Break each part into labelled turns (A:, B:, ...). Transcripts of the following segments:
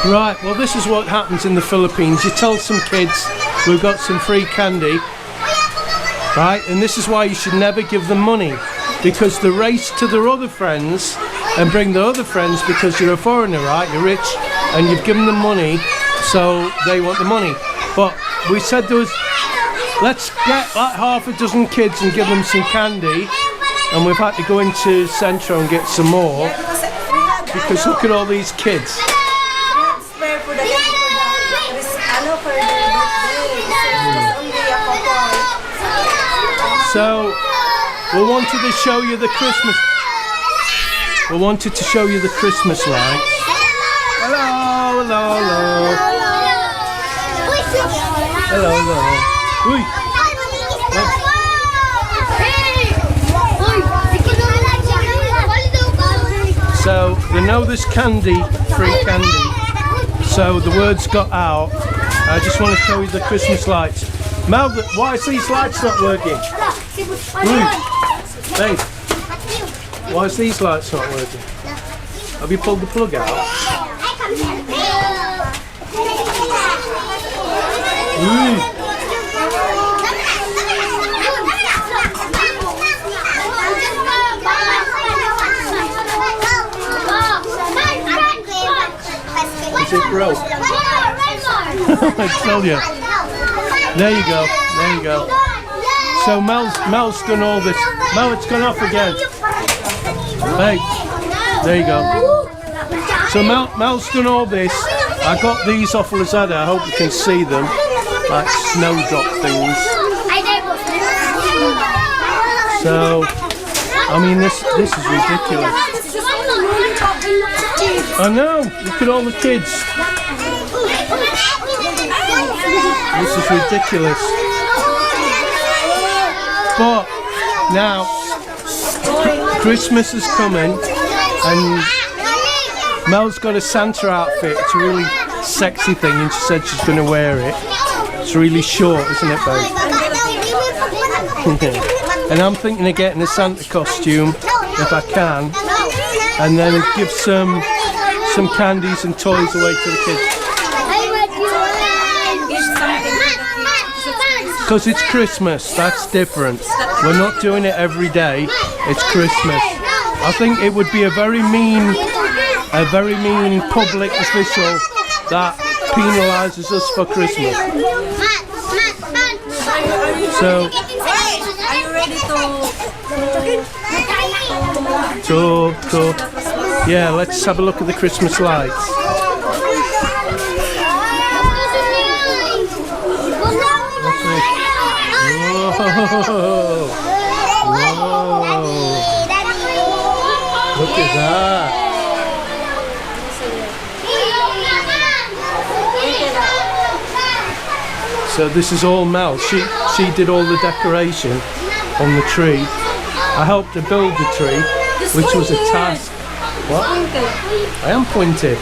A: Right, well this is what happens in the Philippines. You tell some kids we've got some free candy, right, and this is why you should never give them money, because they race to their other friends and bring their other friends because you're a foreigner, right, you're rich and you've given them money, so they want the money. But we said there was, let's get like half a dozen kids and give them some candy, and we've had to go into Centro and get some more, because look at all these kids. So we wanted to show you the Christmas. We wanted to show you the Christmas lights. Hello, hello, hello. Hello, hello. Ui. So they know there's candy, free candy. So the word's got out. I just want to show you the Christmas lights. Mel, why is these lights not working? Hey, why is these lights not working? Have you pulled the plug out? Is it broke? I tell you. There you go, there you go. So Mel's done all this. Mel, it's gone off again. Hey, there you go. So Mel's done all this. I got these off Lazada. I hope you can see them, like snowdrop things. So, I mean, this is ridiculous. I know. Look at all the kids. This is ridiculous. But now Christmas is coming, and Mel's got a Santa outfit. It's a really sexy thing, and she said she's going to wear it. It's really short, isn't it, babe? And I'm thinking of getting a Santa costume if I can, and then give some candies and toys away to the kids. Because it's Christmas, that's different. We're not doing it every day. It's Christmas. I think it would be a very mean public official that penalises us for Christmas. So,
B: are you ready
A: to yeah, let's have a look at the Christmas lights. Whoa. Whoa. Look at that. So this is all Mel. She did all the decoration on the tree. I helped her build the tree, which was a task. What? I am pointed.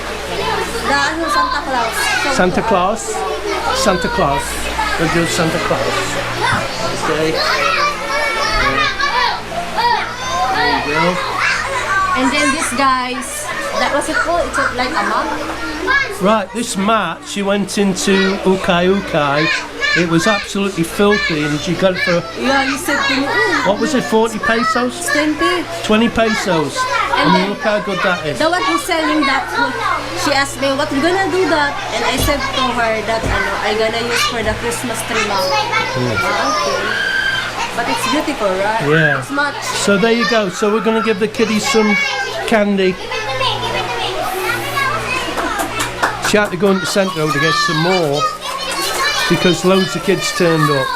A: Santa Claus. Santa Claus. We'll do Santa Claus. Okay. There you go.
B: And then this guy's, that was it called? It's like a mat?
A: Right, this mat, she went into Ukay. It was absolutely filthy, and she got it for...
B: Yeah, you said to me,
A: what was it, 40 pesos?
B: 20.
A: 20 pesos. I mean, look how good that is.
B: The one who's selling that, she asked me, what you gonna do that? And I said to her that I'm gonna use for the Christmas tree now. Okay. But it's beautiful, right?
A: Yeah.
B: It's much.
A: So there you go. So we're gonna give the kiddies some candy. She had to go into Centro to get some more because loads of kids turned up.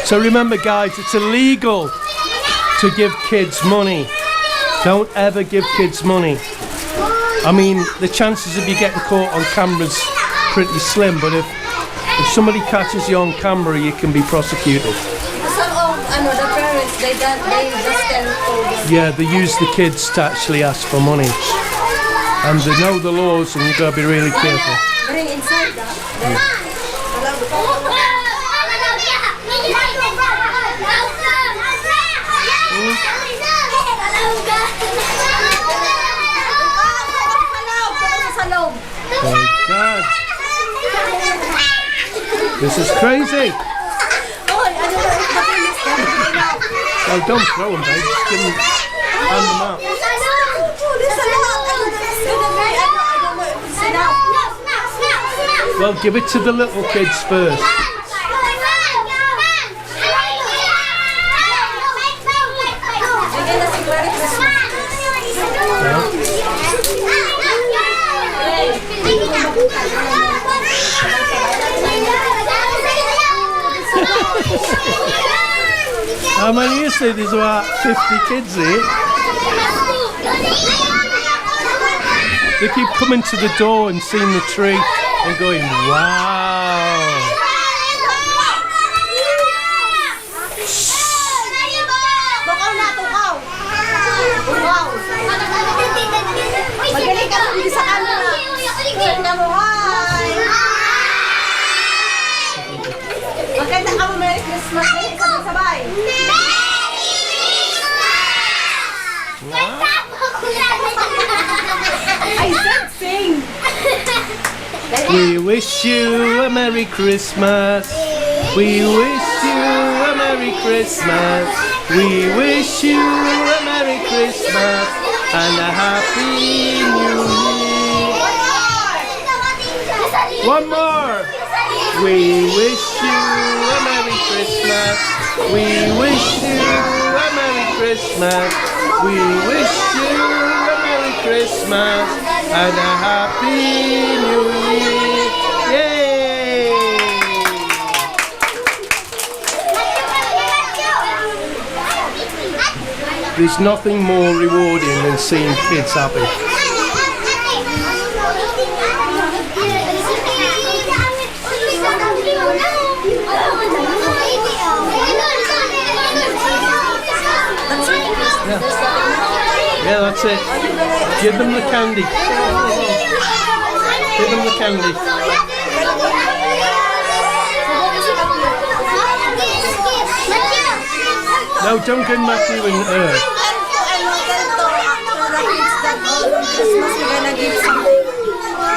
A: So remember guys, it's illegal to give kids money. Don't ever give kids money. I mean, the chances of you getting caught on camera's pretty slim, but if somebody catches you on camera, you can be prosecuted.
B: Some of the parents, they just tell over.
A: Yeah, they use the kids to actually ask for money. And they know the laws, and you've got to be really careful.
B: Bring inside that.
A: This is crazy.
B: Oh, I don't know if the film is everything now.
A: Oh, don't throw them, babe. Just give them, hand them out.
B: There's a lot. It's gonna be, I don't know if it's enough.
A: Well, give it to the little kids first.
B: Again, that's a Merry Christmas.
A: How many you say? There's about 50 kids here. They keep coming to the door and seeing the tree and going, wow.
B: Magaling ka hindi sa camera. Ganda mo, hi! Maganda ka mo, Merry Christmas. Sabay-sabay. I said sing.
A: We wish you a Merry Christmas. We wish you a Merry Christmas. We wish you a Merry Christmas and a Happy New Year. One more. We wish you a Merry Christmas. We wish you a Merry Christmas. We wish you a Merry Christmas and a Happy New Year. Yay! There's nothing more rewarding than seeing kids happy. Yeah, that's it. Give them the candy. Give them the candy. No, don't give Matthew and her.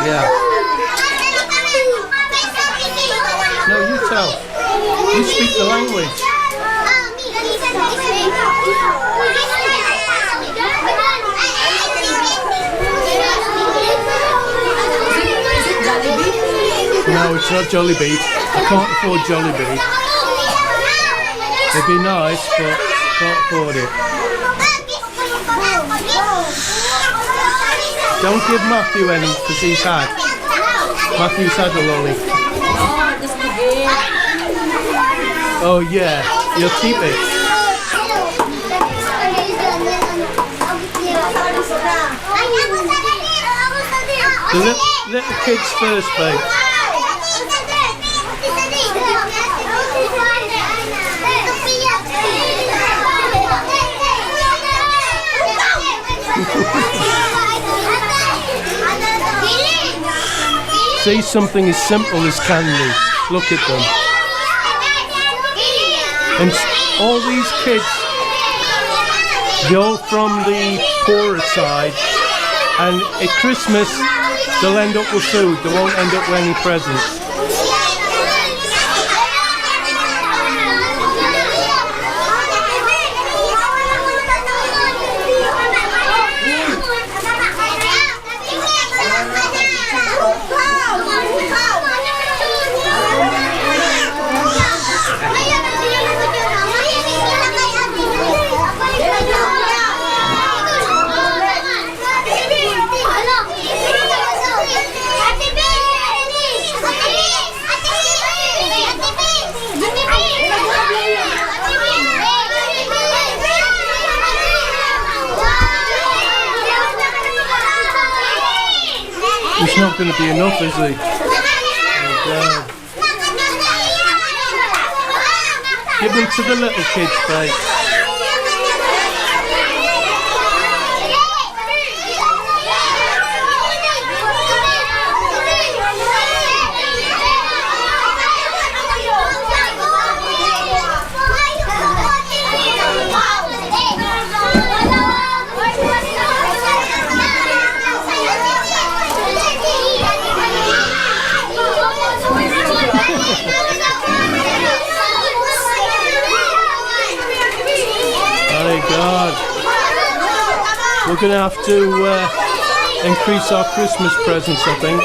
A: Yeah. No, you tell. You speak the language. No, it's not Jollibee. I can't afford Jollibee. It'd be nice, but can't afford it. Don't give Matthew any, because he's had. Matthew's had a lolly. Oh yeah, you'll keep it. The little kids first, babe. See something as simple as candy. Look at them. And all these kids, they're all from the poorer side, and at Christmas they'll end up with food, they won't end up with any presents. It's not going to be enough, is it? Oh, give them to the little kids, babe. we're going to have to increase our Christmas presents, I think.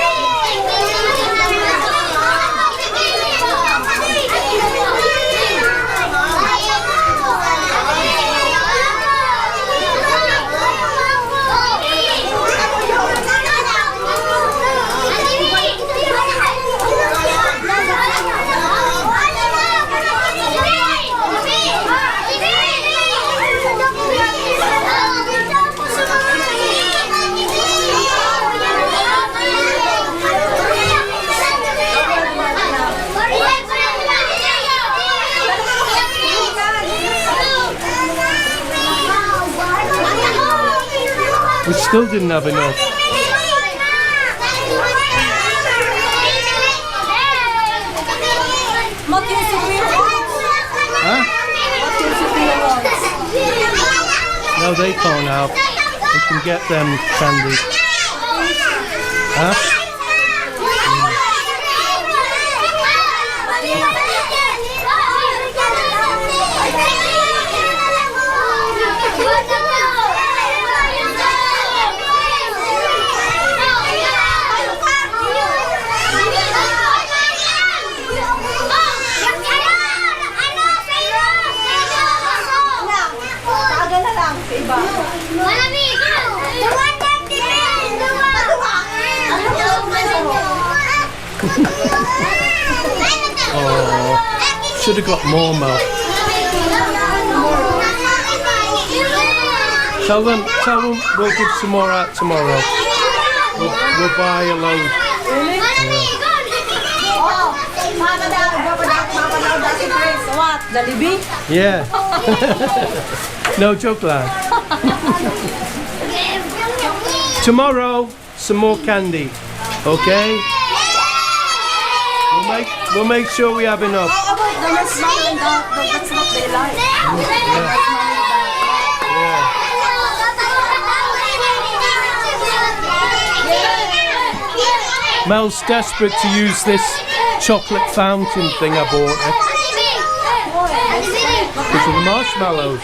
A: We still didn't have enough. Huh? No, they can't have. We can get them candy. Huh? Oh, should have got more milk. Tell them we'll give some more out tomorrow. We'll buy a load. Yeah. No joke, lad. Tomorrow, some more candy. Okay? We'll make sure we have enough.
B: That's not they like.
A: Mel's desperate to use this chocolate fountain thing I bought her. Because of the marshmallows.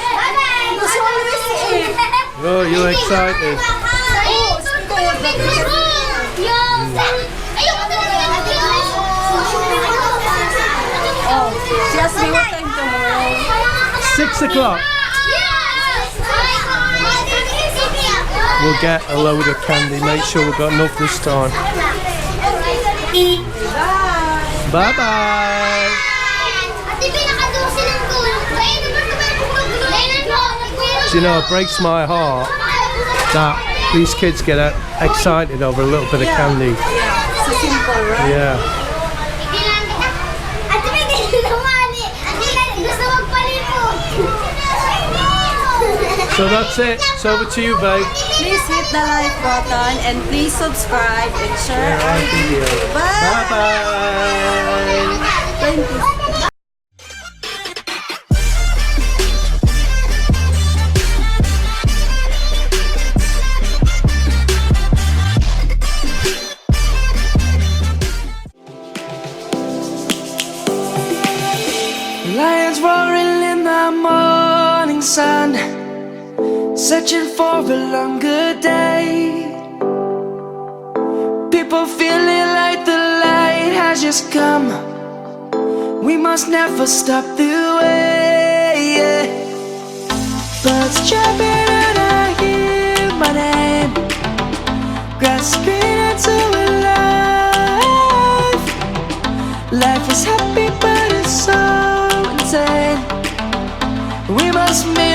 A: Oh, you're excited.
B: She asked me what time tomorrow.
A: 6 o'clock. We'll get a load of candy. Make sure we've got enough this time. Bye bye. Do you know, it breaks my heart that these kids get excited over a little bit of candy.
B: Yeah, so simple, right?
A: Yeah. So that's it. It's over to you, babe.
B: Please hit the like button and please subscribe and share our video. Bye.
A: Bye-bye.
B: Thank you.
C: Lions roaring in the morning sun, searching for a longer day. People feeling like the light has just come. We must never stop the way. Birds chirping and I hear my name, grasping into a life. Life is happy but it's so insane. We must make